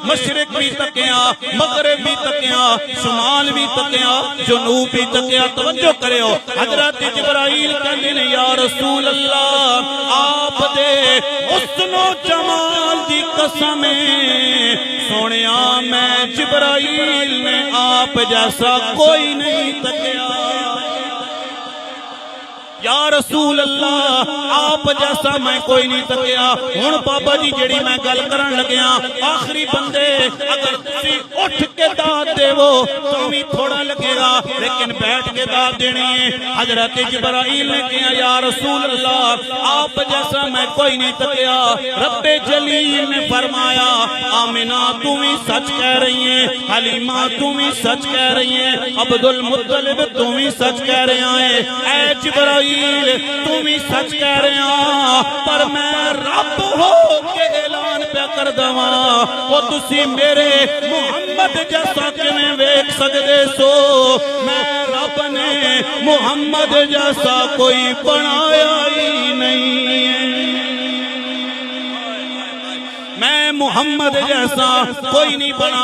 مشرق بھی تکیا مغرب بھی تکیا شمال بھی تکیا جنوب بھی تکیا توجہ کرے ہو حضرت جبرائیل کہندے نے یا رسول اللہ آپ دے حسن و جمال دی قسم سونیا میں جبرائیل نے آپ جیسا کوئی نہیں تکیا یا رسول اللہ آپ جیسا میں کوئی نہیں تکیا ہن بابا جی جیڑی میں گل کرن لگیا آخری بندے اگر تسی اٹھ کے داد دیو تو بھی تھوڑا لگے گا لیکن بیٹھ کے داد دینی ہے حضرت جبرائیل نے کہا یا رسول اللہ آپ جیسا میں کوئی نہیں تکیا رب جلیل نے فرمایا آمنہ تم ہی سچ کہہ رہی ہیں حلیمہ تم ہی سچ کہہ رہی ہیں عبد المطلب تم ہی سچ کہہ رہے ہیں اے جبرائیل تم ہی سچ کہہ رہے ہیں پر میں رب ہو کے اعلان پہ کر دواں وہ تسی میرے محمد جیسا کیویں ویکھ سکدے سو میں رب نے محمد جیسا کوئی بنایا ہی نہیں میں محمد جیسا کوئی نہیں بنا